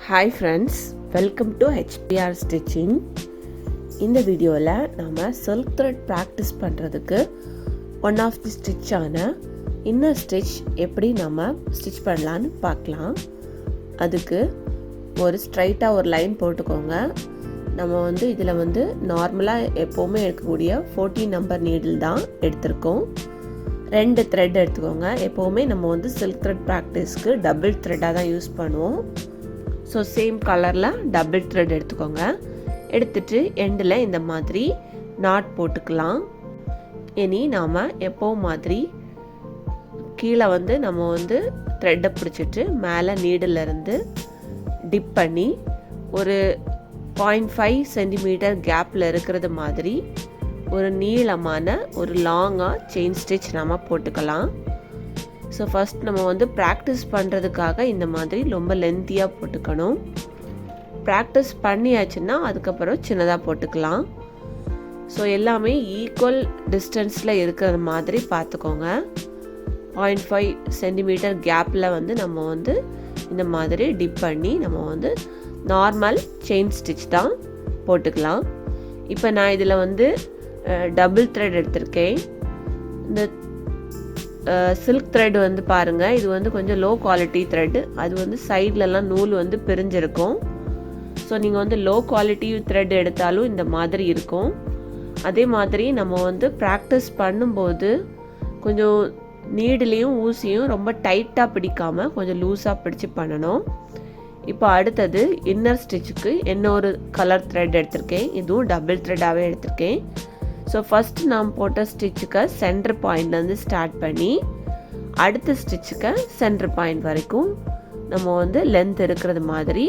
Hi friends, welcome to HPR stitching. இந்த வீடியோவில் நம்ம சில்க் த்ரெட் ப்ராக்டிஸ் பண்ணுறதுக்கு ஒன் ஆஃப் தி ஸ்டிச்சான இன்னர் ஸ்டிச் எப்படி நம்ம ஸ்டிச் பண்ணலான்னு பார்க்கலாம். அதுக்கு ஒரு ஸ்ட்ரைட்டாக ஒரு லைன் போட்டுக்கோங்க. நம்ம இதில் நார்மலாக எப்போவுமே எடுக்கக்கூடிய 14 நம்பர் நீடில் தான் எடுத்திருக்கோம். 2 த்ரெட் எடுத்துக்கோங்க. எப்போவுமே நம்ம சில்க் த்ரெட் ப்ராக்டிஸ்க்கு டபுள் த்ரெட்டாக தான் யூஸ் பண்ணுவோம். ஸோ சேம் கலரில் டபுள் த்ரெட் எடுத்துக்கோங்க. எடுத்துட்டு எண்டில் இந்த மாதிரி நாட் போட்டுக்கலாம். இனி நாம் எப்போ மாதிரி கீழே நம்ம த்ரெட்டை பிடிச்சிட்டு மேலே நீடிலிருந்து டிப் பண்ணி ஒரு 0.5 சென்டிமீட்டர் கேப்பில் இருக்கிறது மாதிரி ஒரு நீளமான ஒரு லாங்காக செயின் ஸ்டிச் நம்ம போட்டுக்கலாம். ஸோ ஃபஸ்ட் நம்ம ப்ராக்டிஸ் பண்ணுறதுக்காக இந்த மாதிரி ரொம்ப லென்த்தியாக போட்டுக்கணும். ப்ராக்டிஸ் பண்ணியாச்சுன்னா அதுக்கப்புறம் சின்னதாக போட்டுக்கலாம். ஸோ எல்லாமே ஈக்குவல் டிஸ்டன்ஸில் இருக்கிற மாதிரி பார்த்துக்கோங்க. 0.5 சென்டிமீட்டர் கேப்பில் நம்ம இந்த மாதிரி டிப் பண்ணி நம்ம நார்மல் செயின் ஸ்டிச் தான் போட்டுக்கலாம். இப்போ நான் இதில் டபுள் த்ரெட் எடுத்திருக்கேன். இந்த சில்க் த்ரெட் பாருங்கள், இது கொஞ்சம் லோ குவாலிட்டி த்ரெட். அது சைட்லலாம் நூல் பிரிஞ்சிருக்கும். ஸோ நீங்கள் லோ குவாலிட்டி த்ரெட் எடுத்தாலும் இந்த மாதிரி இருக்கும். அதே மாதிரி நம்ம ப்ராக்டிஸ் பண்ணும்போது கொஞ்சம் நீடிலையும் ஊசியும் ரொம்ப டைட்டாக பிடிக்காமல் கொஞ்சம் லூஸாக பிடிச்சி பண்ணணும். இப்போ அடுத்தது இன்னர் ஸ்டிச்சுக்கு இன்னொரு கலர் த்ரெட் எடுத்திருக்கேன். இதுவும் டபுள் த்ரெட்டாகவே எடுத்திருக்கேன். ஸோ ஃபஸ்ட்டு நாம் போட்ட ஸ்டிச்சுக்கு சென்டர் பாயிண்ட்லேருந்து ஸ்டார்ட் பண்ணி அடுத்த ஸ்டிச்சுக்கு சென்டர் பாயிண்ட் வரைக்கும் நம்ம லென்த் இருக்கிறது மாதிரி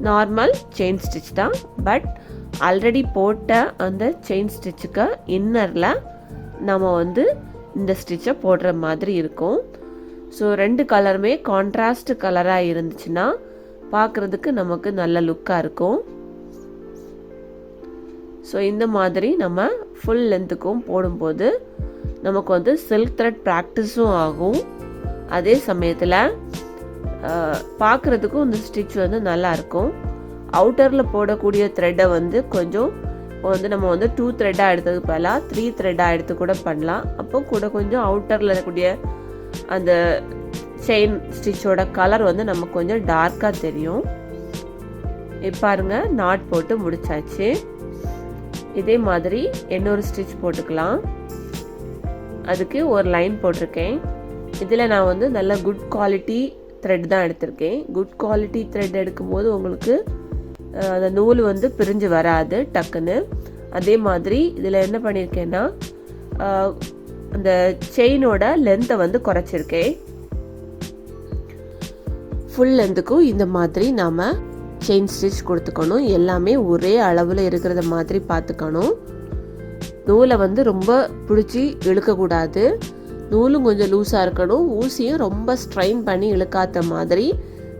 நார்மல் செயின் ஸ்டிச் தான். பட் ஆல்ரெடி போட்ட அந்த செயின் ஸ்டிச்சுக்கு இன்னரில் நம்ம இந்த ஸ்டிச்சை போடுற மாதிரி இருக்கும். ஸோ 2 கலருமே கான்ட்ராஸ்ட் கலராக இருந்துச்சுன்னா பார்க்குறதுக்கு நமக்கு நல்ல லுக்காக இருக்கும். ஸோ இந்த மாதிரி நம்ம ஃபுல் லென்த்துக்கும் போடும்போது நமக்கு சில்க் த்ரெட் ப்ராக்டிஸும் ஆகும். அதே சமயத்தில் பார்க்குறதுக்கும் இந்த ஸ்டிச் நல்லாயிருக்கும். அவுட்டரில் போடக்கூடிய த்ரெட்டை கொஞ்சம் நம்ம 2 த்ரெட்டாக எடுத்ததுக்கு பதிலாக 3 த்ரெட்டாக எடுத்து கூட பண்ணலாம். அப்போ கூட கொஞ்சம் அவுட்டரில் இருக்கக்கூடிய அந்த செயின் ஸ்டிச்சோட கலர் நமக்கு கொஞ்சம் டார்க்காக தெரியும். பாருங்க, நாட் போட்டு முடிச்சாச்சு. இதே மாதிரி இன்னொரு ஸ்டிச் போட்டுக்கலாம். அதுக்கு ஒரு லைன் போட்டிருக்கேன். இதில் நான் நல்ல குட் குவாலிட்டி த்ரெட் தான் எடுத்திருக்கேன். குட் குவாலிட்டி த்ரெட் எடுக்கும்போது உங்களுக்கு அந்த நூல் பிரிஞ்சு வராது டக்குன்னு. அதே மாதிரி இதில் என்ன பண்ணியிருக்கேன்னா அந்த செயினோட லென்த்தை குறைச்சிருக்கேன். ஃபுல் லென்த்துக்கும் இந்த மாதிரி நாம் செயின் ஸ்டிச் கொடுத்துக்கணும். எல்லாமே ஒரே அளவில் இருக்கிறத மாதிரி பார்த்துக்கணும். நூலை ரொம்ப பிடிச்சி இழுக்கக்கூடாது. நூலும் கொஞ்சம் லூஸாக இருக்கணும். ஊசியும் ரொம்ப ஸ்ட்ரைன் பண்ணி இழுக்காத மாதிரி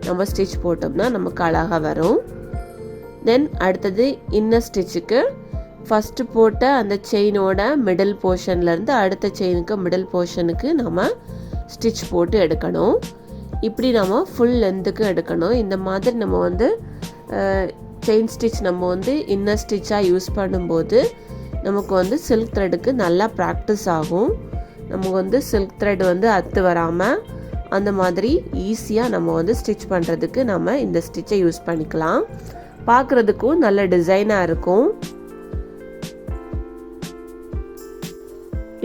நம்ம ஸ்டிச் போட்டோம்னா நமக்கு அழகாக வரும். தென் அடுத்தது இன்னர் ஸ்டிச்சுக்கு ஃபஸ்ட்டு போட்ட அந்த செயினோட மிடில் போர்ஷன்லேருந்து அடுத்த செயினுக்கு மிடில் போர்ஷனுக்கு நம்ம ஸ்டிச் போட்டு எடுக்கணும். இப்படி நம்ம ஃபுல் லென்த்துக்கு எடுக்கணும். இந்த மாதிரி நம்ம செயின் ஸ்டிச் நம்ம இன்னர் ஸ்டிச்சாக யூஸ் பண்ணும்போது நமக்கு சில்க் த்ரெட்டுக்கு நல்லா ப்ராக்டிஸ் ஆகும். நமக்கு சில்க் த்ரெட் அத்து வராமல் அந்த மாதிரி ஈஸியாக நம்ம ஸ்டிச் பண்ணுறதுக்கு நம்ம இந்த ஸ்டிச்சை யூஸ் பண்ணிக்கலாம். பார்க்குறதுக்கும் நல்ல டிசைனாக இருக்கும்.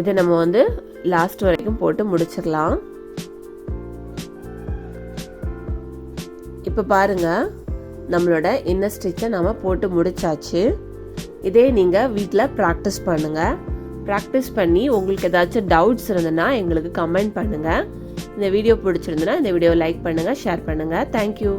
இதை நம்ம லாஸ்ட் வரைக்கும் போட்டு முடிச்சிடலாம். இப்போ பாருங்கள், நம்மளோட இன்னர் ஸ்டிச்சை நம்ம போட்டு முடிச்சாச்சு. இதே நீங்கள் வீட்டில் ப்ராக்டிஸ் பண்ணுங்கள். ப்ராக்டிஸ் பண்ணி உங்களுக்கு ஏதாச்சும் டவுட்ஸ் இருந்ததுன்னா எங்களுக்கு கமெண்ட் பண்ணுங்கள். இந்த வீடியோ பிடிச்சிருந்துன்னா இந்த வீடியோவை லைக் பண்ணுங்கள், ஷேர் பண்ணுங்கள். தேங்க்யூ.